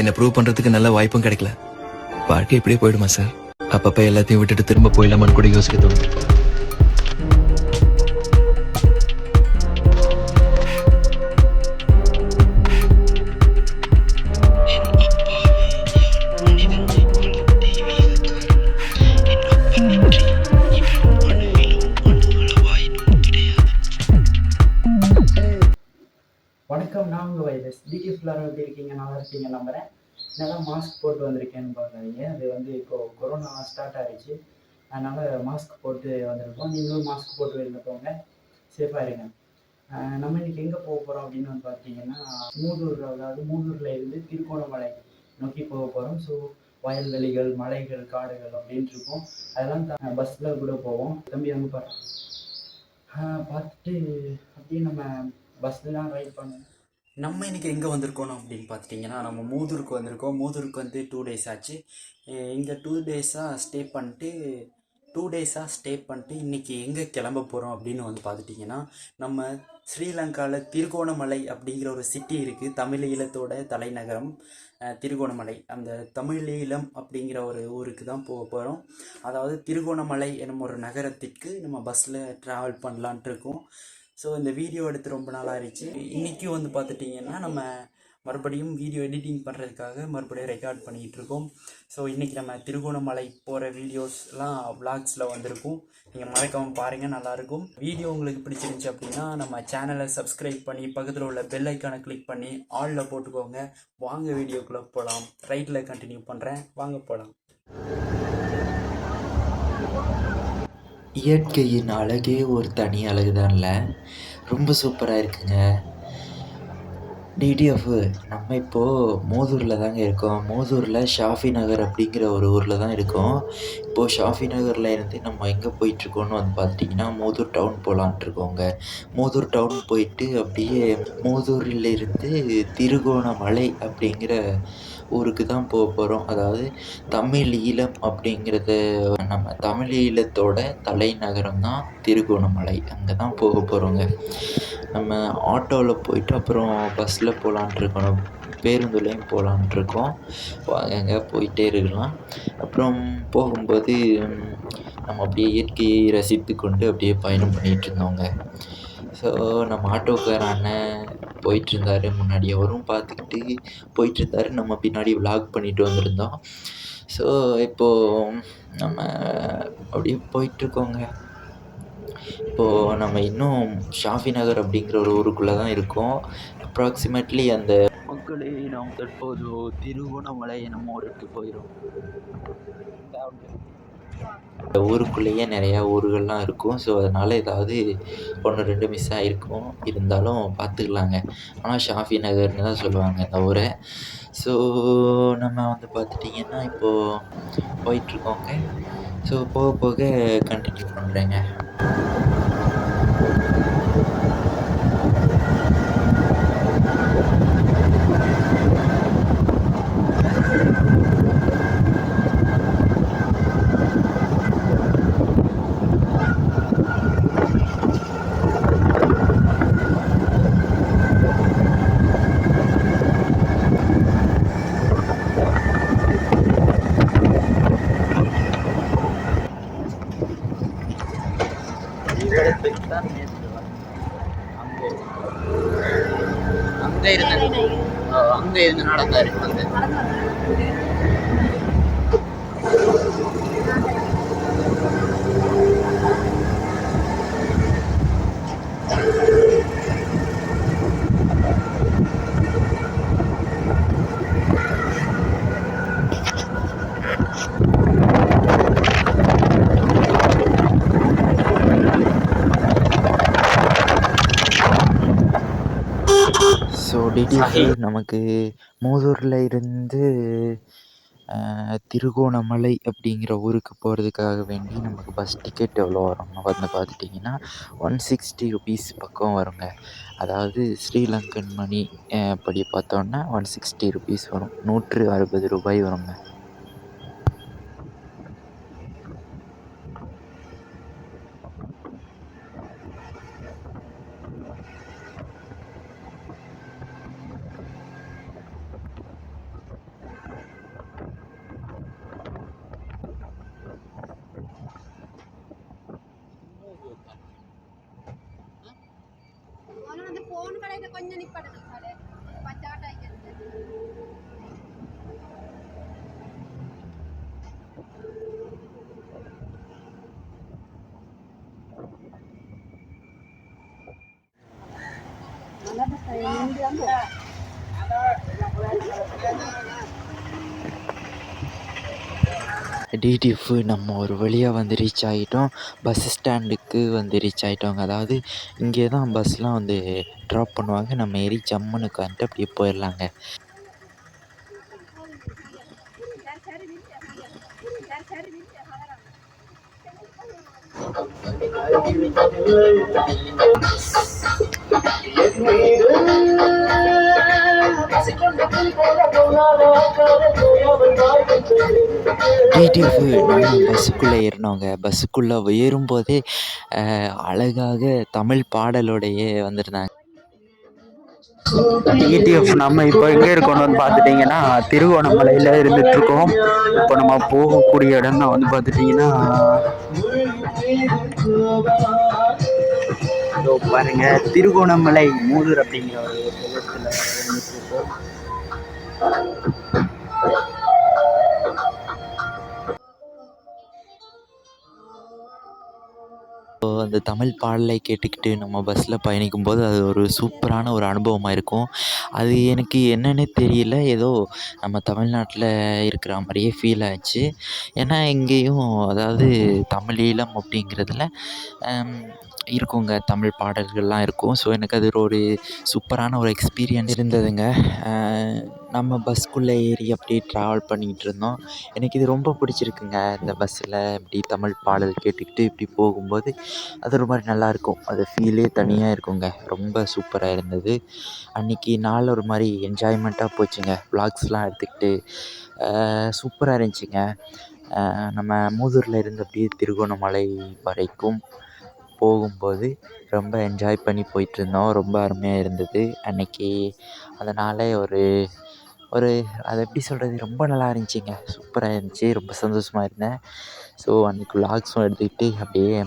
என்ன ப்ரூவ் பண்றதுக்கு நல்ல வாய்ப்பும் கிடைக்கல. வாழ்க்கை இப்படியே போயிடுமா சார்? அப்பப்ப எல்லாத்தையும் விட்டுட்டு திரும்ப போயிடலாமான்னு கூட யோசிக்க தோணுது. வணக்கம். நான் உங்கள் வைரஸ் டிடிஎஃப் எல்லாரும் எப்படி இருக்கீங்க? நல்லா இருக்கீங்க நம்புகிறேன். என்னதான் மாஸ்க் போட்டு வந்திருக்கேன்னு பார்க்காதீங்க. அது இப்போது கொரோனா ஸ்டார்ட் ஆகிடுச்சு. அதனால் மாஸ்க் போட்டு வந்திருக்கோம். நீங்களும் மாஸ்க் போட்டு வெளில போங்க, சேஃபாக இருங்க. நம்ம இன்றைக்கி எங்கே போக போகிறோம் அப்படின்னு பார்த்தீங்கன்னா, மூதூர், அதாவது மூதூரில் இருந்து திருகோணமலை நோக்கி போக போகிறோம். ஸோ வயல்வெளிகள், மலைகள், காடுகள் அப்படின்ட்டு இருக்கும். அதெல்லாம் பஸ்ஸில் கூட போவோம். தம்பி அங்கே பாரு, பார்த்துட்டு அப்படியே நம்ம பஸ்லாம் ரைட் பண்ணுவோம். நம்ம இன்றைக்கி எங்கே வந்திருக்கோம் அப்படின்னு பார்த்துட்டிங்கன்னா, நம்ம மூதூருக்கு வந்திருக்கோம். மூதூருக்கு வந்து 2 டேஸ் ஆச்சு. இங்கே 2 டேஸாக ஸ்டே பண்ணிட்டு இன்றைக்கி எங்கே கிளம்ப போகிறோம் அப்படின்னு வந்து பார்த்துட்டிங்கன்னா, நம்ம ஸ்ரீலங்காவில் திருகோணமலை அப்படிங்கிற ஒரு சிட்டி இருக்குது. தமிழ் ஈழத்தோட தலைநகரம் திருகோணமலை. அந்த தமிழ் ஈழம் அப்படிங்கிற ஒரு ஊருக்கு தான் போக போகிறோம். அதாவது திருகோணமலை என்னும் ஒரு நகரத்திற்கு நம்ம பஸ்ஸில் ட்ராவல் பண்ணலான்ட்டு இருக்கோம். ஸோ இந்த வீடியோ எடுத்து ரொம்ப நாள் ஆயிடுச்சு. இன்றைக்கும் வந்து பார்த்துட்டிங்கன்னா நம்ம மறுபடியும் வீடியோ எடிட்டிங் பண்ணுறதுக்காக மறுபடியும் ரெக்கார்ட் பண்ணிகிட்டு இருக்கோம். ஸோ இன்றைக்கி நம்ம திருகோணமலை போகிற வீடியோஸ்லாம் விளாக்ஸில் வந்திருக்கும். நீங்கள் மறக்காமல் பாருங்கள், நல்லாயிருக்கும். வீடியோ உங்களுக்கு பிடிச்சிருந்துச்சி அப்படின்னா நம்ம சேனலை சப்ஸ்கிரைப் பண்ணி பக்கத்தில் உள்ள பெல் ஐக்கானை கிளிக் பண்ணி ஆலில் போட்டுக்கோங்க. வாங்க வீடியோக்குள்ளே போகலாம். ரைட்டில் கண்டினியூ பண்ணுறேன், வாங்க போகலாம். இயற்கையின் அழகே ஒரு தனி அழகு தான்ல. ரொம்ப சூப்பராக இருக்குங்க. டிடிஎஃப் நம்ம இப்போது மூதூரில் தாங்க இருக்கோம். மூதூரில் ஷாஃபி நகர் அப்படிங்கிற ஒரு ஊரில் தான் இருக்கோம். இப்போது ஷாஃபி நகரில் இருந்து நம்ம எங்கே போயிட்டுருக்கோன்னு வந்து பார்த்திங்கன்னா, மூதூர் டவுன் போகலான்ட்ருக்கோங்க. மூதூர் டவுன் போயிட்டு அப்படியே மூதூரிலிருந்து திருகோணமலை அப்படிங்கிற ஊருக்கு தான் போக போகிறோம். அதாவது தமிழ் ஈழம் அப்படிங்கிறது, நம்ம தமிழ் ஈழத்தோட தலைநகரம் தான் திருகோணமலை. அங்கே தான் போக போகிறோங்க. நம்ம ஆட்டோவில் போயிட்டு அப்புறம் பஸ்ஸில் போகலான்ட்ருக்கோம், பேருந்துலேயும் போகலான்ட்ருக்கோம். வாங்க போயிட்டே இருக்கலாம். அப்புறம் போகும்போது நம்ம அப்படியே இயற்கையை ரசித்து கொண்டு அப்படியே பயணம் பண்ணிகிட்ருந்தோங்க. ஸோ நம்ம ஆட்டோக்கார அண்ணன் போயிட்டுருந்தார் முன்னாடி, அவரும் பார்த்துக்கிட்டு போயிட்டுருந்தார். நம்ம பின்னாடி விலாக் பண்ணிட்டு வந்திருந்தோம். ஸோ இப்போது நம்ம அப்படியே போயிட்டுருக்கோங்க. இப்போது நம்ம இன்னும் ஷாஃபி நகர் அப்படிங்கிற ஒரு ஊருக்குள்ளே தான் இருக்கோம். அப்ராக்சிமேட்லி அந்த மக்களே நாம் தற்போது திருகோணமலை என்னமோ ஊருக்கு போயிடும். இந்த ஊருக்குள்ளேயே நிறையா ஊர்கள்லாம் இருக்கும். ஸோ அதனால் ஏதாவது 1, 2 மிஸ் ஆகிருக்கும். இருந்தாலும் பார்த்துக்கலாங்க. ஆனால் ஷாஃபி நகர்னு தான் சொல்லுவாங்க இந்த ஊரை. ஸோ நம்ம வந்து பார்த்துட்டிங்கன்னா இப்போது போயிட்டுருக்கோங்க. ஸோ போக போக கண்டினியூ பண்ணுறேங்க. அங்கே இருந்து நடந்தாரு வந்து ஸோ டிடிஎஃப் நமக்கு மூதூரில் இருந்து திருகோணமலை அப்படிங்கிற ஊருக்கு போகிறதுக்காக வேண்டி நமக்கு பஸ் டிக்கெட் எவ்வளோ வரும்னு வந்து பார்த்துட்டிங்கன்னா 160 ருபீஸ் பக்கம் வருங்க. அதாவது ஸ்ரீலங்கன் மணி படி பார்த்தோன்னா 160 ருபீஸ் வரும். 160 ரூபாய் வருங்க. கொஞ்சம் நிப்பாட்டணும் சார் பச்சாட்டை டிடிஎஃப் நம்ம ஒரு வழியாக வந்து ரீச் ஆகிட்டோம். பஸ் ஸ்டாண்டுக்கு வந்து ரீச் ஆகிட்டோங்க. அதாவது இங்கே தான் பஸ்லாம் வந்து ட்ராப் பண்ணுவாங்க. நம்ம ஏறி ஜம்முன்னு உட்காந்துட்டு அப்படியே போயிடலாங்க. டிடிஎஃப் நம்ம பஸ்ஸுக்குள்ளே ஏறினோங்க. பஸ்ஸுக்குள்ளே ஏறும்போதே அழகாக தமிழ் பாடலோடையே வந்திருந்தாங்க. டிடிஎஃப் நம்ம இப்போ எங்கே இருக்கோம்னு வந்து பார்த்துட்டிங்கன்னா திருகோணமலையில் இருந்துகிட்ருக்கோம். இப்போ நம்ம போகக்கூடிய இடம் தான் வந்து பார்த்துட்டிங்கன்னா பாருங்க திருகோணமலை மூதூர் அப்படிங்கிற ஒரு இடத்துல இருந்துகிட்ருக்கோம். அந்த தமிழ் பாடலை கேட்டுக்கிட்டு நம்ம பஸ்ஸில் பயணிக்கும்போது அது ஒரு சூப்பரான ஒரு அனுபவமாக இருக்கும். அது எனக்கு என்னன்னே தெரியல, ஏதோ நம்ம தமிழ்நாட்டில் இருக்கிற மாதிரியே ஃபீல் ஆச்சு. ஏன்னா இங்கேயும் அதாவது தமிழ் ஈழம் அப்படிங்கிறதுல இருக்குங்க, தமிழ் பாடல்கள்லாம் இருக்கும். ஸோ எனக்கு அது ஒரு சூப்பரான ஒரு எக்ஸ்பீரியன்ஸ் இருந்ததுங்க. நம்ம பஸ்க்குள்ளே ஏறி அப்படியே ட்ராவல் பண்ணிக்கிட்டு இருந்தோம். எனக்கு இது ரொம்ப பிடிச்சிருக்குங்க. இந்த பஸ்ஸில் இப்படி தமிழ் பாடல் கேட்டுக்கிட்டு இப்படி போகும்போது அது ஒரு மாதிரி நல்லாயிருக்கும். அது ஃபீலே தனியாக இருக்குங்க. ரொம்ப சூப்பராக இருந்தது. அன்றைக்கி நாள் ஒரு மாதிரி என்ஜாய்மெண்ட்டாக போச்சுங்க. வ்ளாக்ஸ்லாம் எடுத்துக்கிட்டு சூப்பராக இருந்துச்சுங்க. நம்ம மூதூரில் இருந்து அப்படியே திருகோணமலை வரைக்கும் போகும்போது ரொம்ப என்ஜாய் பண்ணி போயிட்டுருந்தோம். ரொம்ப அருமையாக இருந்தது அன்றைக்கி. அதனால் ஒரு அது எப்படி சொல்கிறது, ரொம்ப நல்லா இருந்துச்சுங்க. சூப்பராக இருந்துச்சு. ரொம்ப சந்தோஷமாக இருந்தேன். ஸோ அன்றைக்கி வ்ளாக்ஸும் எடுத்துக்கிட்டு அப்படியே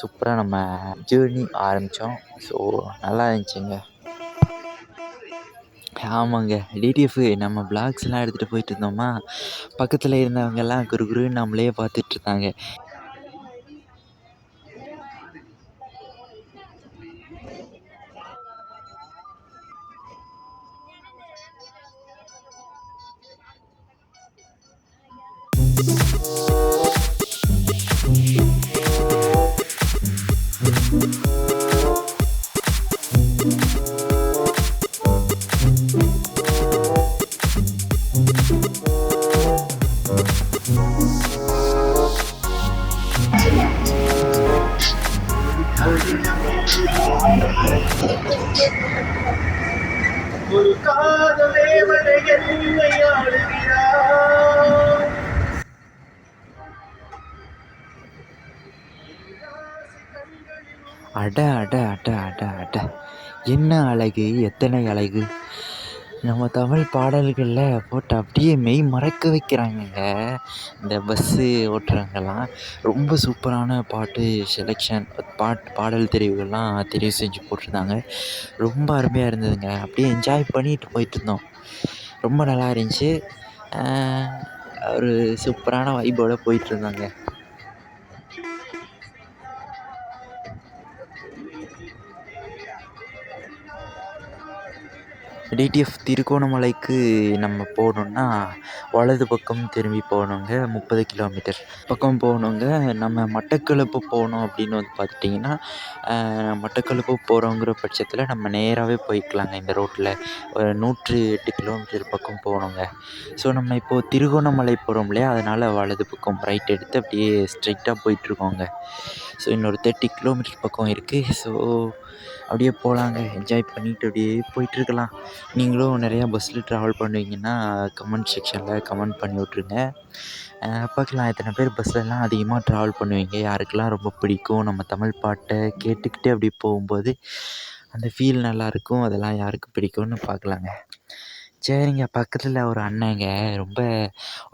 சூப்பராக நம்ம ஜேர்னி ஆரம்பித்தோம். ஸோ நல்லா இருந்துச்சுங்க. ஆமாங்க. டிடிஎஃப் நம்ம வ்ளாக்ஸ்லாம் எடுத்துகிட்டு போயிட்டு இருந்தோமா, பக்கத்தில் இருந்தவங்கெல்லாம் குறுகுறுன்னு நம்மளையே பார்த்துட்ருந்தாங்க. ஒரு காதல் தேவதை என்னை ஆளுகிறார். அட அட அட அட அட, என்ன அழகு, எத்தனை அழகு! நம்ம தமிழ் பாடல்களில் போட்டு அப்படியே மெய் மறக்க வைக்கிறாங்கங்க இந்த பஸ்ஸு ஓட்டுறவங்கெல்லாம். ரொம்ப சூப்பரான பாட்டு செலெக்ஷன், பாடல் தெரிவுகள்லாம் தெரிவு செஞ்சு போட்டிருந்தாங்க. ரொம்ப அருமையாக இருந்ததுங்க. அப்படியே என்ஜாய் பண்ணிட்டு போயிட்டுருந்தோம். ரொம்ப நல்லா இருந்துச்சு. ஒரு சூப்பரான வைபோட போயிட்டுருந்தோங்க. டிடிஎஃப் திருகோணமலைக்கு நம்ம போகணுன்னா வலது பக்கம் திரும்பி போகணுங்க. 30 கிலோமீட்டர் பக்கம் போகணுங்க. நம்ம மட்டக்களப்பு போகணும் அப்படின்னு வந்து பார்த்துட்டிங்கன்னா, மட்டக்களப்பு போகிறோங்கிற பட்சத்தில் நம்ம நேராகவே போய்க்கலாங்க. இந்த ரோட்டில் ஒரு 108 கிலோமீட்டர் பக்கம் போகணுங்க. ஸோ நம்ம இப்போது திருகோணமலை போகிறோம் இல்லையா, அதனால் வலது பக்கம் ரைட் எடுத்து அப்படியே ஸ்ட்ரைட்டாக போயிட்டுருக்கோங்க. ஸோ இன்னொரு 30 கிலோமீட்டர் பக்கம் இருக்குது. ஸோ அப்படியே போகலாங்க. என்ஜாய் பண்ணிவிட்டு அப்படியே போயிட்டுருக்கலாம். நீங்களும் நிறையா பஸ்ஸில் ட்ராவல் பண்ணுவீங்கன்னா கமெண்ட் செக்ஷனில் கமெண்ட் பண்ணி விட்ருங்க. பார்க்கலாம் எத்தனை பேர் பஸ்லலாம் அதிகமாக ட்ராவல் பண்ணுவீங்க, யாருக்கெல்லாம் ரொம்ப பிடிக்கும் நம்ம தமிழ் பாட்டை கேட்டுக்கிட்டே அப்படியே போகும்போது அந்த ஃபீல் நல்லாயிருக்கும். அதெல்லாம் யாருக்கு பிடிக்கும்னு பார்க்கலாங்க. சரிங்க. பக்கத்துல ஒரு அண்ணங்க ரொம்ப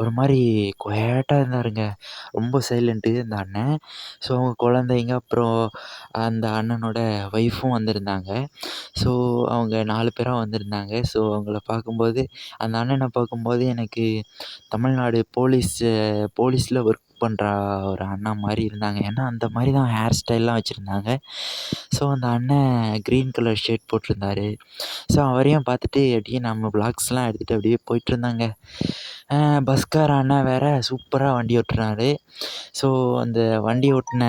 ஒரு மாரி குவைட்டா இருந்தாருங்க. ரொம்ப சைலண்ட்டு அந்த அண்ணன். ஸோ அவங்க குழந்தைங்க, அப்புறம் அந்த அண்ணனோட ஒய்ஃபும் வந்திருந்தாங்க. ஸோ அவங்க 4 பேரா வந்திருந்தாங்க. ஸோ அவங்கள பார்க்கும்போது அந்த அண்ணன பார்க்கும்போது எனக்கு தமிழ்நாடு போலீஸ்ல ஒர்க் பண்ற ஒரு அண்ணா மாரி இருந்தாங்க. ஏன்னா அந்த மாரி தான் ஹேர் ஸ்டைல்லாம் வச்சிருந்தாங்க. ஸோ அந்த அண்ணன் கிரீன் கலர் ஷர்ட் போட்டிருந்தாரு. ஸோ அவரையும் பார்த்துட்டு அப்படியே நம்ம விளாக்ஸ்லாம் எடுத்துகிட்டு அப்படியே போயிட்டுருந்தேங்க. பஸ்கார அண்ணன் வேற சூப்பரா வண்டி ஓட்டுனாரு. ஸோ அந்த வண்டி ஓட்டுன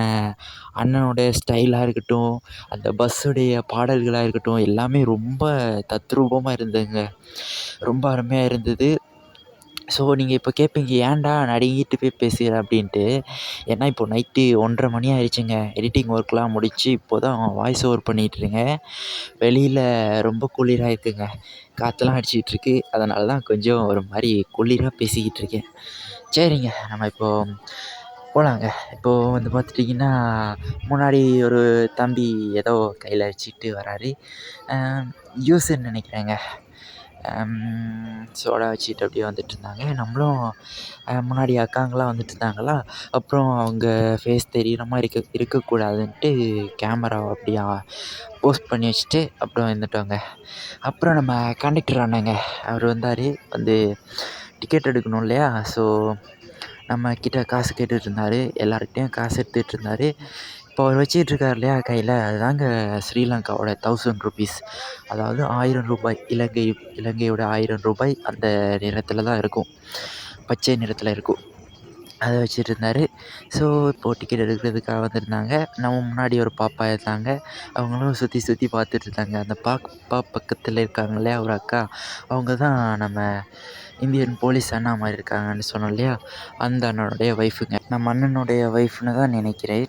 அண்ணனோட ஸ்டைலா இருக்கட்டும், அந்த பஸ்ஸுடைய பாடல்களா இருக்கட்டும், எல்லாமே ரொம்ப தத்ரூபமா இருந்ததுங்க. ரொம்ப அருமையா இருந்தது. ஸோ நீங்க இப்ப கேட்பீங்க, "ஏன்டா நடுங்கிட்டு போய் பேசுற?" அப்படின்ட்டு. ஏன்னா இப்போ நைட்டு 1:30 மணி ஆயிடுச்சுங்க. எடிட்டிங் ஒர்க்லாம் முடிச்சு இப்போ தான் வாய்ஸ் ஓவர் பண்ணிட்டுருக்கேன். வெளியில ரொம்ப குளிரா இருக்குங்க. காத்தெல்லாம் அடிச்சுக்கிட்டு இருக்கு. அதனால தான் கொஞ்சம் ஒரு மாரி குளிரா பேசிக்கிட்டு இருக்கேன். சரிங்க, நம்ம இப்போ போலாங்க. இப்போ வந்து பார்த்துட்டிங்கன்னா, முன்னாடி ஒரு தம்பி ஏதோ கையில வச்சுக்கிட்டு வராரு. அ ஜூஸுன்னு நெனைக்கிறேங்க. சோடா வச்சுக்கிட்டு அப்படியே வந்துட்டுருந்தாங்க. நம்மளும் முன்னாடி அக்காங்கலாம் வந்துட்டுருந்தாங்களா, அப்புறம் அவங்க ஃபேஸ் தெரியிற மாரி இருக்கக்கூடாதுன்ட்டு கேமராவ அப்படியே போஸ்ட் பண்ணி வச்சுட்டு அப்புறம் வந்துட்டோங்க. அப்புறம் நம்ம கண்டக்டர் அண்ணங்க அவர் வந்தார். வந்து டிக்கெட் எடுக்கணும் இல்லையா? ஸோ நம்ம கிட்ட காசு கேட்டுட்டு இருந்தாரு. எல்லார்கிட்டயும் காசு எடுத்துகிட்டு இருந்தாரு. இப்போ அவர் வச்சுக்கிட்டு இருக்காரு இல்லையா கையில, அதுதாங்க ஸ்ரீலங்காவோட ₹1000. அதாவது ₹1000. இலங்கையோட ₹1000 அந்த நிறத்தில தான் இருக்கும். பச்சை நிறத்தில இருக்கும். அத வச்சுட்டு இருந்தாரு. ஸோ இப்போ டிக்கெட் எடுக்கிறதுக்காக வந்திருந்தாங்க. நம்ம முன்னாடி ஒரு பாப்பா இருந்தாங்க. அவங்களும் சுற்றி சுற்றி பார்த்துட்டு இருந்தாங்க. அந்த பாப்பா பக்கத்துல இருக்காங்க இல்லையா ஒரு அக்கா, அவங்க தான் நம்ம இந்தியன் போலீஸ் அண்ணா மாரி இருக்காங்கன்னு சொன்னோம் இல்லையா, அந்த அண்ணனுடைய ஒய்ஃபுங்க. நம்ம அண்ணனுடைய ஒய்ஃப்ன்னு தான் நினைக்கிறேன்.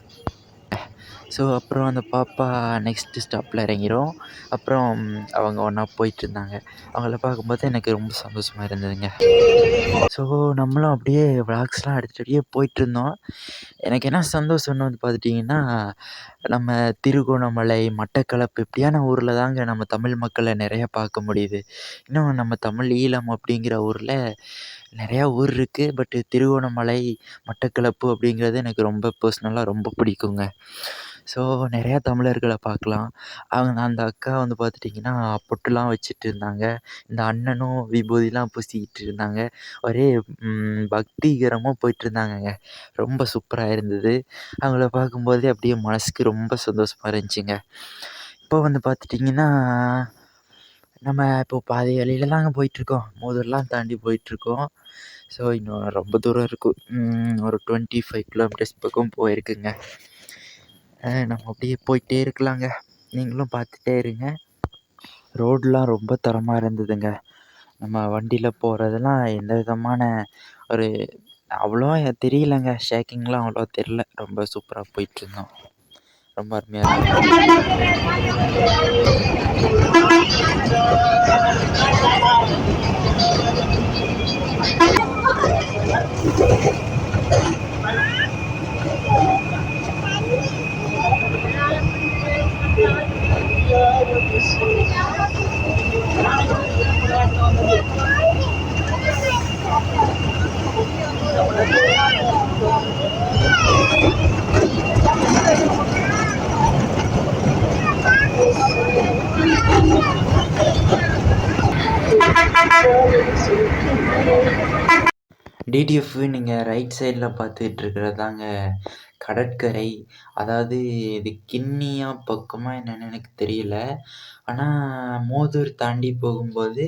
ஸோ அப்புறம் அந்த பாப்பா நெக்ஸ்ட்டு ஸ்டாப்பில் இறங்கிரும். அப்புறம் அவங்க ஒன்றா போயிட்டுருந்தாங்க. அவங்கள பார்க்கும்போது எனக்கு ரொம்ப சந்தோஷமா இருந்ததுங்க. ஸோ நம்மளும் அப்படியே விளாக்ஸ்லாம் எடுத்துட்டு அப்படியே போயிட்டுருந்தோம். எனக்கு என்ன சந்தோஷம்னு வந்து பார்த்துட்டிங்கன்னா, நம்ம திருகோணமலை, மட்டக்களப்பு இப்படியான ஊரில் தாங்க நம்ம தமிழ் மக்களை நிறையா பார்க்க முடியுது. இன்னும் நம்ம தமிழ் ஈழம் அப்படிங்கிற ஊரில் நிறையா ஊர் இருக்குது. பட்டு திருகோணமலை, மட்டக்களப்பு அப்படிங்கிறது எனக்கு ரொம்ப பர்சனலாக ரொம்ப பிடிக்குங்க. ஸோ நிறையா தமிழர்கள பார்க்கலாம். அந்த அக்கா வந்து பார்த்துட்டிங்கன்னா, பொட்டுலாம் வச்சுட்டு இருந்தாங்க. இந்த அண்ணனும் விபூதிலாம் பூசிக்கிட்டு இருந்தாங்க. ஒரே பக்திகரமா போயிட்டுருந்தாங்கங்க. ரொம்ப சூப்பரா இருந்தது. அவங்கள பார்க்கும்போதே அப்படியே மனசுக்கு ரொம்ப சந்தோஷமா இருந்துச்சுங்க. இப்போ வந்து பார்த்துட்டிங்கன்னா, நம்ம இப்போ பாதி வழியில தாங்க போயிட்டுருக்கோம். மோதூர்லாம் தாண்டி போயிட்டுருக்கோம். ஸோ இன்னும் ரொம்ப தூரம் இருக்கும். ஒரு 25 கிலோமீட்டர்ஸ் பக்கம் போயிருக்குங்க. நம்ம அப்படியே போயிட்டே இருக்கலாங்க. நீங்களும் பார்த்துட்டே இருங்க. ரோடுலாம் ரொம்ப தரமா இருந்ததுங்க. நம்ம வண்டியில போகிறதெல்லாம் எந்த விதமான ஒரு அவ்வளோவா தெரியலங்க. ஷேக்கிங்லாம் அவ்வளோவா தெரில. ரொம்ப சூப்பரா போயிட்டுருந்தோம். ரொம்ப அருமையா இருந்தது. டிடிஎஃப் நீங்கள் ரைட் சைடில் பார்த்துட்டு இருக்கிறது தாங்க கடற்கரை. அதாவது இது கிண்ணியா பக்கமா என்னன்னு எனக்கு தெரியல. ஆனால் மோதூர் தாண்டி போகும்போது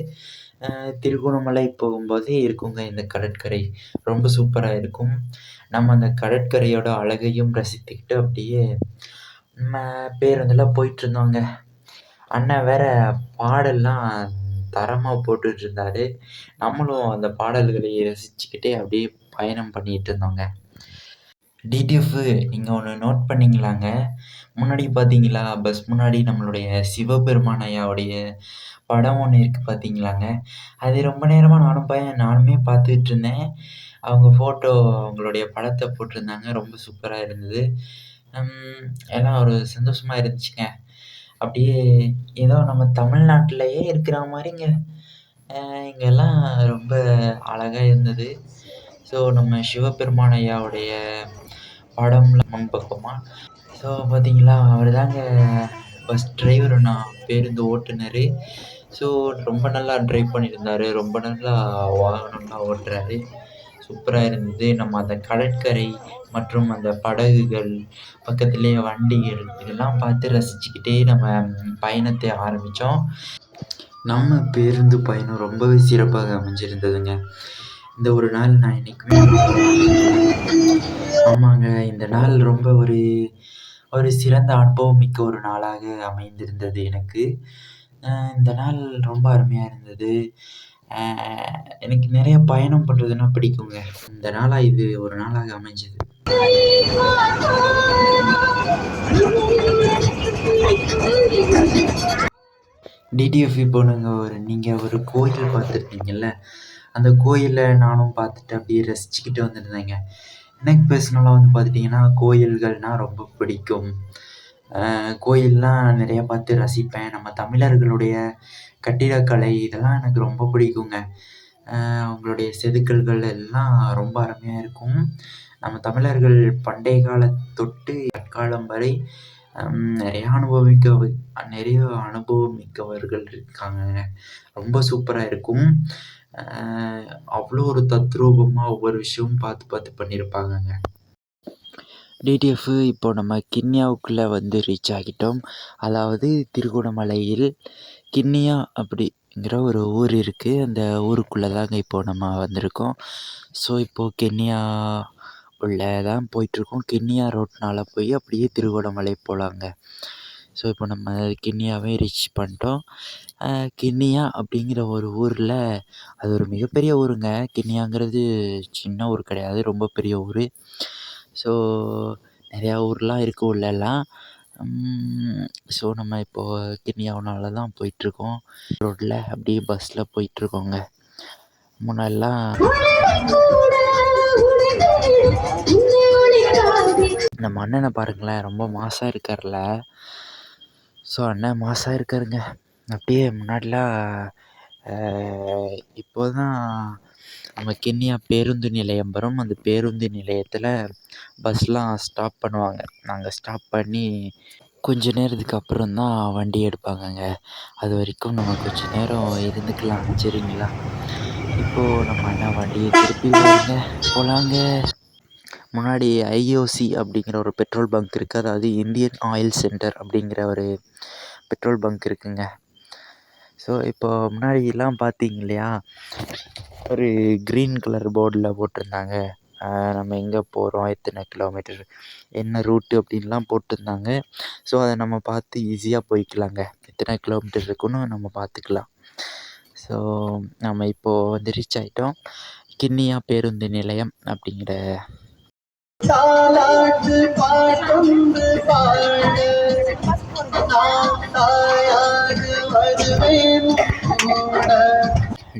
திருகோணமலை போகும்போது இருக்குங்க இந்த கடற்கரை. ரொம்ப சூப்பராக இருக்கும். நம்ம அந்த கடற்கரையோட அழகையும் ரசித்துக்கிட்டு அப்படியே நம்ம பேருந்தில் போயிட்டுருந்தோங்க. அண்ணன் வேற பாடல்லாம் தரமாக போட்டுட்ருந்தாரு. நம்மளும் அந்த பாடல்களை ரசிச்சுக்கிட்டே அப்படியே பயணம் பண்ணிகிட்டு இருந்தோங்க. டிடிஎஃப் நீங்கள் ஒன்று நோட் பண்ணீங்களாங்க? முன்னாடி பார்த்தீங்களா, பஸ் முன்னாடி நம்மளுடைய சிவபெருமான் ஐயாவுடைய படம் ஒன்று இருக்குது பார்த்தீங்களாங்க? அது ரொம்ப நேரமாக நானுமே பார்த்துக்கிட்டு இருந்தேன். அவங்க ஃபோட்டோ அவங்களுடைய படத்தை போட்டிருந்தாங்க. ரொம்ப சூப்பராக இருந்தது. எல்லாம் ஒரு சந்தோஷமா இருந்துச்சுங்க. அப்படியே ஏதோ நம்ம தமிழ்நாட்டிலேயே இருக்கிற மாதிரிங்க. இங்கெல்லாம் ரொம்ப அழகா இருந்தது. ஸோ நம்ம சிவபெருமான் ஐயாவுடைய படம்லாம் முன்பக்கமா. ஸோ பார்த்தீங்களா, அவர் தாங்க பஸ் டிரைவருண்ணா, பேருந்து ஓட்டுநர். ஸோ ரொம்ப நல்லா டிரைவ் பண்ணியிருந்தாரு. ரொம்ப நல்லா வாகனம்லாம் ஓட்டுறாரு. சூப்பரா இருந்தது. நம்ம அந்த கடற்கரை மற்றும் அந்த படகுகள், பக்கத்திலேயே வண்டிகள் இதெல்லாம் பார்த்து ரசிச்சுக்கிட்டே நம்ம பயணத்தை ஆரம்பித்தோம். நம்ம பேருந்து பயணம் ரொம்பவே சிறப்பாக அமைஞ்சிருந்ததுங்க. இந்த ஒரு நாள் நான் என்னைக்குமே ஆமாங்க. இந்த நாள் ரொம்ப ஒரு ஒரு சிறந்த அனுபவம் மிக்க ஒரு நாளாக அமைந்திருந்தது எனக்கு. இந்த நாள் ரொம்ப அருமையா இருந்தது. அ எனக்கு நெறைய பயணம் பண்றதுன்னா பிடிக்குங்க. இந்த நாளா இது ஒரு நாளாக அமைஞ்சது. டிடிஎஃப் இப்போ நீங்க ஒரு கோயில் பார்த்துருப்பீங்கல்ல, அந்த கோயில நானும் பார்த்துட்டு அப்படியே ரசிச்சுக்கிட்டு வந்திருந்தேங்க. எனக்கு பெர்சனலா பார்த்துட்டீங்கன்னா, கோயில்கள்னா ரொம்ப பிடிக்கும். கோயில்லாம் நிறையா பார்த்து ரசிப்பேன். நம்ம தமிழர்களுடைய கட்டிடக்கலை இதெல்லாம் எனக்கு ரொம்ப பிடிக்குங்க. அவங்களுடைய செதுக்கல்கள் எல்லாம் ரொம்ப அருமையா இருக்கும். நம்ம தமிழர்கள் பண்டைய காலம் தொட்டு தற்காலம் வரை நிறைய அனுபவம் மிக்கவர்கள் இருக்காங்கங்க. ரொம்ப சூப்பரா இருக்கும். அவ்வளோ ஒரு தத்ரூபமா ஒவ்வொரு விஷயமும் பார்த்து பார்த்து பண்ணியிருப்பாங்கங்க. டிடிஎஃப் இப்போ நம்ம கிண்ணியாவுக்குள்ளே ரீச் ஆகிட்டோம். அதாவது திருகோணமலையில் கிண்ணியா அப்படிங்கிற ஒரு ஊர் இருக்குது. அந்த ஊருக்குள்ளே தாங்க இப்போ நம்ம வந்திருக்கோம். ஸோ இப்போது கிண்ணியா உள்ள தான் போயிட்டுருக்கோம். கிண்ணியா ரோட்னால் போய் அப்படியே திருகோணமலை போகலாங்க. ஸோ இப்போ நம்ம கிண்ணியாவே ரீச் பண்ணிட்டோம். கிண்ணியா அப்படிங்கிற ஒரு ஊரில் அது ஒரு மிகப்பெரிய ஊருங்க. கிண்ணியாங்கிறது சின்ன ஊர் கிடையாது, ரொம்ப பெரிய ஊர். ஸோ நிறையா ஊர்லாம் இருக்குது உள்ளலாம். ஸோ நம்ம இப்போது கிண்ணியாவுனால தான் போயிட்டுருக்கோம். ரோட்டில் அப்படியே பஸ்ஸில் போயிட்டுருக்கோங்க. முன்னாடிலாம் நம்ம அண்ணனை பாருங்களேன், ரொம்ப மாஸாக இருக்கார்ல. ஸோ அண்ணன் மாஸாக இருக்காருங்க. அப்படியே முன்னாடிலாம் இப்போ தான் நம்ம கிண்ணியா பேருந்து நிலையம் வரும். அந்த பேருந்து நிலையத்தில் பஸ்லாம் ஸ்டாப் பண்ணுவாங்க. நாங்கள் ஸ்டாப் பண்ணி கொஞ்ச நேரத்துக்கு அப்புறம் தான் வண்டி எடுப்பாங்கங்க. அது வரைக்கும் நம்ம கொஞ்ச நேரம் இருந்துக்கலாம். சரிங்களா? இப்போது நம்ம அண்ணன் வண்டியை திருப்பிடுவாங்க, போகலாங்க. முன்னாடி ஐஓசி அப்படிங்கிற ஒரு பெட்ரோல் பங்க் இருக்குது. அதாவது இந்தியன் ஆயில் சென்டர் அப்படிங்கிற ஒரு பெட்ரோல் பங்க் இருக்குங்க. ஸோ இப்போ முன்னாடிலாம் பார்த்தீங்க இல்லையா, ஒரு க்ரீன் கலர் போர்டில் போட்டிருந்தாங்க. நம்ம எங்கே போகிறோம், எத்தனை கிலோமீட்டர், என்ன ரூட்டு அப்படின்லாம் போட்டிருந்தாங்க. ஸோ அதை நம்ம பார்த்து ஈஸியாக போய்க்கலாங்க. எத்தனை கிலோமீட்டர் இருக்குன்னு நம்ம பார்த்துக்கலாம். ஸோ நம்ம இப்போது ரீச் ஆகிட்டோம். கிண்ணியா பேருந்து நிலையம் அப்படிங்கிற தாலாட்டு பாட்டொன்று பாட நான் தாயாக வருவேன் கூட.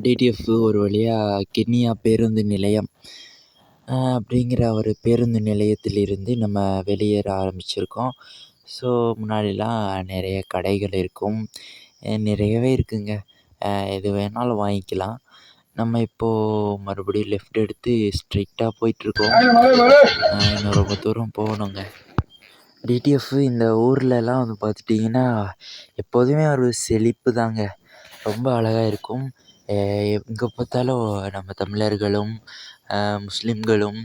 டிடிஎஃப் ஒரு வழியாக கிண்ணியா பேருந்து நிலையம் அப்படிங்கிற ஒரு பேருந்து நிலையத்திலிருந்து நம்ம வெளியேற ஆரம்பிச்சிருக்கோம். ஸோ முன்னாடிலாம் நிறைய கடைகள் இருக்கும். நிறையவே இருக்குங்க. எது வேணாலும் வாங்கிக்கலாம். நம்ம இப்போது மறுபடியும் லெஃப்ட் எடுத்து ஸ்ட்ரெயிட்டாக போயிட்டுருக்கோம். இன்னும் ரொம்ப தூரம் போகணுங்க. டிடிஎஃப் இந்த ஊர்லலாம் பார்த்துட்டிங்கன்னா, எப்போதுமே ஒரு செழிப்பு தாங்க. ரொம்ப அழகாக இருக்கும். எங்கே பார்த்தாலும் நம்ம தமிழர்களும் முஸ்லீம்களும்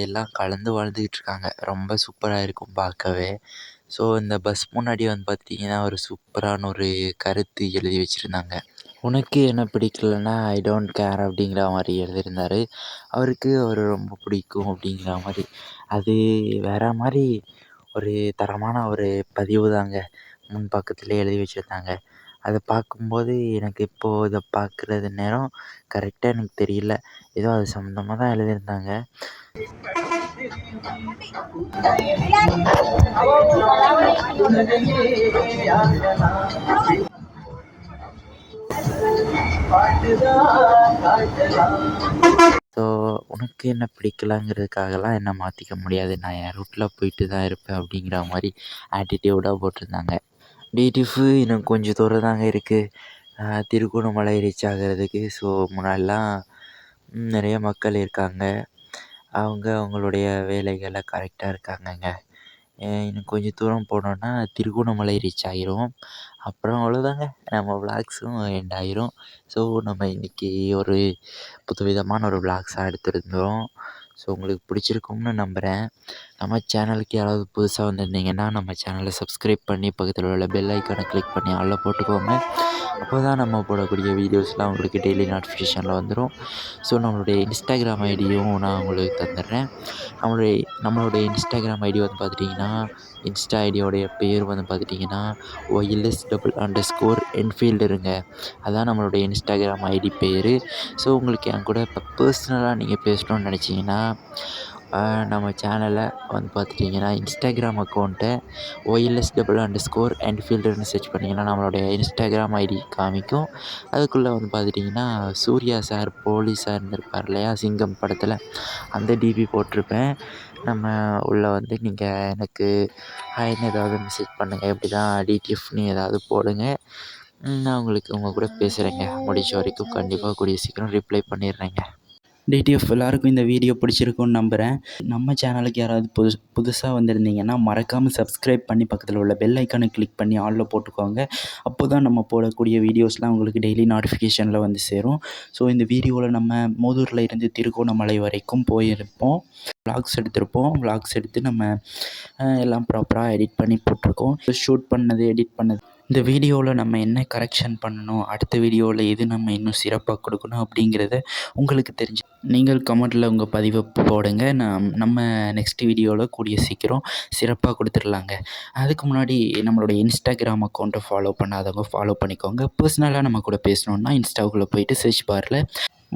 எல்லாம் கலந்து வாழ்ந்துக்கிட்டு இருக்காங்க. ரொம்ப சூப்பராக இருக்கும் பார்க்கவே. ஸோ இந்த பஸ் முன்னாடி பார்த்துட்டிங்கன்னா, ஒரு சூப்பரான ஒரு கருத்து எழுதி வச்சுருந்தாங்க. உனக்கு என்ன பிடிக்கலன்னா ஐ டோன்ட் கேர் அப்படிங்கிற மாதிரி எழுதியிருந்தார். அவருக்கு ரொம்ப பிடிக்கும் அப்படிங்கிற மாதிரி. அது வேறு மாதிரி ஒரு தரமான ஒரு பதிவு தாங்க. முன் பக்கத்துலேயே எழுதி வச்சுருந்தாங்க. அதை பார்க்கும்போது எனக்கு இப்போது இதை பார்க்குறது நேரம் கரெக்டாக எனக்கு தெரியல. ஏதோ அது சம்மந்தமாக தான் எழுதியிருந்தாங்க. ஸோ உனக்கு என்ன பிடிக்கலங்கிறதுக்காகலாம் என்ன மாற்றிக்க முடியாது. நான் என் ரூட்டில் போயிட்டு தான் இருப்பேன் அப்படிங்கிற மாதிரி ஆட்டிடியூடாக போட்டிருந்தாங்க. டிடிஎஃப் இன்னும் கொஞ்சம் தூரம் தாங்க இருக்குது. திருகோணமலை ரீச் ஆகிறதுக்கு. ஸோ முன்னாடிலாம் நிறைய மக்கள் இருக்காங்க. அவங்க அவங்களுடைய வேலைகளில் கரெக்டாக இருக்காங்கங்க. இன்னும் கொஞ்சம் தூரம் போனோன்னா திருகோணமலை ரீச் ஆகிரும். அப்புறம் அவ்வளோதாங்க, நம்ம விளாக்ஸும் எண்ட் ஆயிரும். ஸோ நம்ம இன்றைக்கி ஒரு புதுவிதமான ஒரு விளாக்ஸாக எடுத்திருந்தோம். ஸோ உங்களுக்கு பிடிச்சிருக்கும்னு நம்புகிறேன். நம்ம சேனலுக்கு யாராவது புதுசாக வந்திருந்தீங்கன்னா நம்ம சேனலை சப்ஸ்கிரைப் பண்ணி பக்கத்தில் உள்ள பெல் ஐக்கானை கிளிக் பண்ணி ஆளில் போட்டுக்கோங்க. அப்போ தான் நம்ம போடக்கூடிய வீடியோஸ்லாம் உங்களுக்கு டெய்லி நோட்டிஃபிகேஷனில் வந்துடும். ஸோ நம்மளுடைய இன்ஸ்டாகிராம் ஐடியும் நான் உங்களுக்கு தந்துடுறேன். நம்மளுடைய இன்ஸ்டாகிராம் ஐடி வந்து பார்த்துட்டிங்கன்னா, இன்ஸ்டா ஐடியோடைய பேர் வந்து பார்த்துட்டிங்கன்னா OILS__Enfielderங்க. அதான் நம்மளுடைய இன்ஸ்டாகிராம் ஐடி பேர். ஸோ உங்களுக்கு என் கூட இப்போ பர்சனலாக நீங்கள் பேசணும்னு நினச்சிங்கன்னா நம்ம சேனலை வந்து பார்த்துட்டிங்கன்னா இன்ஸ்டாகிராம் அக்கௌண்ட்டை OILS__Enfielderன்னு சர்ச் பண்ணிங்கன்னா நம்மளுடைய இன்ஸ்டாகிராம் ஐடி காமிக்கும். அதுக்குள்ளே வந்து பார்த்துட்டிங்கன்னா சூர்யா சார் போலீஸாக இருந்திருப்பார் இல்லையா சிங்கம் படத்தில், அந்த டிபி போட்டிருப்பேன். நம்ம உள்ளே வந்து நீங்கள் எனக்கு ஹாய்ன்னு ஏதாவது மெசேஜ் பண்ணுங்கள். இப்படி தான் டிடிஎஃப்னு ஏதாவது போடுங்க. நான் உங்களுக்கு உங்கள் கூட பேசுகிறேங்க. முடிஞ்ச வரைக்கும் கண்டிப்பாக கூடிய சீக்கிரம் ரிப்ளை பண்ணிடுறேங்க. டிடிஎஃப் எல்லாருக்கும் இந்த வீடியோ பிடிச்சிருக்கும்னு நம்புகிறேன். நம்ம சேனலுக்கு யாராவது புதுசாக வந்திருந்தீங்கன்னா மறக்காமல் சப்ஸ்கிரைப் பண்ணி பக்கத்தில் உள்ள பெல் ஐக்கானை கிளிக் பண்ணி ஆளில் போட்டுக்கோங்க. அப்போ தான் நம்ம போடக்கூடிய வீடியோஸ்லாம் உங்களுக்கு டெய்லி நோட்டிஃபிகேஷனில் வந்து சேரும். ஸோ இந்த வீடியோவில் நம்ம மோதூரில் இருந்து திருகோணமலை வரைக்கும் போயிருப்போம். விளாக்ஸ் எடுத்து நம்ம எல்லாம் ப்ராப்பராக எடிட் பண்ணி போட்டிருக்கோம். ஷூட் பண்ணது, எடிட் பண்ணது. இந்த வீடியோவில் நம்ம என்ன கரெக்ஷன் பண்ணணும், அடுத்த வீடியோவில் எது நம்ம இன்னும் சிறப்பாக கொடுக்கணும் அப்படிங்கிறத உங்களுக்கு தெரிஞ்சு நீங்கள் கமெண்ட்டில் உங்கள் பதிவை போடுங்க. நம்ம நெக்ஸ்ட் வீடியோவில் கூடிய சீக்கிரம் சிறப்பாக கொடுத்துடலாங்க. அதுக்கு முன்னாடி நம்மளுடைய இன்ஸ்டாகிராம் அக்கௌண்ட்டை ஃபாலோ பண்ணாதவங்க ஃபாலோ பண்ணிக்கோங்க. பர்சனலாக நம்ம கூட பேசணுன்னா இன்ஸ்டாவுக்குள்ளே போயிட்டு சர்ச் பாரில்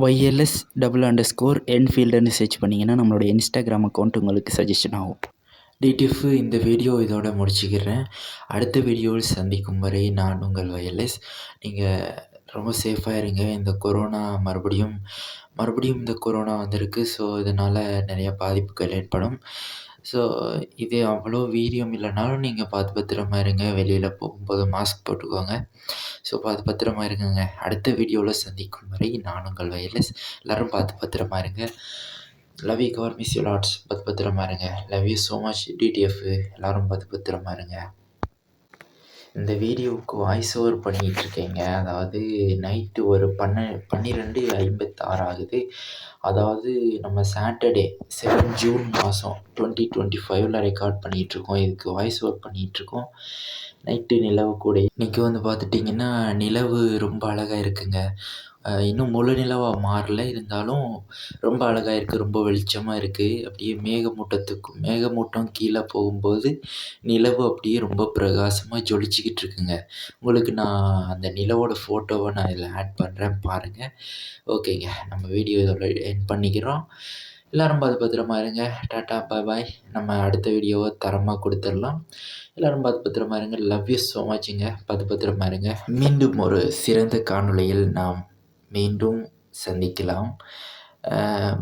OILS__Enfielderன்னு சர்ச் பண்ணிங்கன்னா நம்மளுடைய இன்ஸ்டாகிராம் அக்கௌண்ட் உங்களுக்கு சஜஷன் ஆகும். டிடிஎஃப் இந்த வீடியோ இதோட முடிச்சுக்கிறேன். அடுத்த வீடியோவில் சந்திக்கும் வரை நான் உங்கள் OILS. நீங்கள் ரொம்ப சேஃபாக இருங்க. இந்த கொரோனா மறுபடியும் இந்த கொரோனா வந்திருக்கு. ஸோ இதனால் நிறைய பாதிப்புகள் ஏற்படும். ஸோ இது அவ்வளோ வீரியம் இல்லைனாலும் நீங்கள் பார்த்து பத்திரமா இருங்க. வெளியில் போகும்போது மாஸ்க் போட்டுக்கோங்க. ஸோ பார்த்து பத்திரமா இருங்கங்க. அடுத்த வீடியோவில் சந்திக்கும் வரை நான் உங்கள் OILS. எல்லோரும் பார்த்து பத்திரமா இருங்க. Love you cover miss you lots. பார்த்து பத்திரமா இருங்க. Love you so much TTF. எல்லோரும் பார்த்து பத்திரமா இருங்க. இந்த வீடியோவுக்கு வாய்ஸ் ஓவர் பண்ணிகிட்ருக்கேங்க. அதாவது நைட்டு ஒரு 12:56 ஆகுது. அதாவது நம்ம சாட்டர்டே 7 ஜூன் மாதம் 2025 ரெக்கார்ட் பண்ணிகிட்ருக்கோம். இதுக்கு வாய்ஸ் ஓவர் பண்ணிகிட்ருக்கோம். நைட்டு நிலவு கூட இன்றைக்கி வந்து பார்த்துட்டிங்கன்னா நிலவு ரொம்ப அழகாக இருக்குங்க. இன்னும் முழு நிலவாக மாறல, இருந்தாலும் ரொம்ப அழகாக இருக்குது. ரொம்ப வெளிச்சமாக இருக்குது. அப்படியே மேகமூட்டம் கீழே போகும்போது நிலவு அப்படியே ரொம்ப பிரகாசமாக ஜொலிச்சிக்கிட்டு இருக்குங்க. உங்களுக்கு நான் அந்த நிலவோட ஃபோட்டோவை நான் இதில் ஆட் பண்ணுறேன் பாருங்கள். ஓகேங்க, நம்ம வீடியோ இதோட எண்ட் பண்ணிக்கிறோம். எல்லோரும் பார்த்து பத்திரமா இருங்க. Tata bye bye. நம்ம அடுத்த வீடியோவை தரமாக கொடுத்துடலாம். எல்லோரும் பார்த்து பத்திரமா இருங்க. லவ் யூ ஸோ மச்சுங்க. பார்த்து பத்திரமா இருங்க. மீண்டும் ஒரு சிறந்த காணொளியில் நாம் மீண்டும் சந்திக்கலாம்.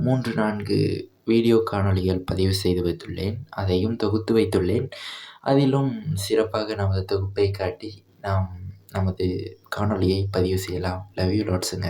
3-4 வீடியோ காணொளிகள் பதிவு செய்து வைத்துள்ளேன். அதையும் தொகுத்து வைத்துள்ளேன். அதிலும் சிறப்பாக நமது தொகுப்பை காட்டி நாம் நமது காணொளியை பதிவு செய்யலாம். Love you லாட்ஸுங்க.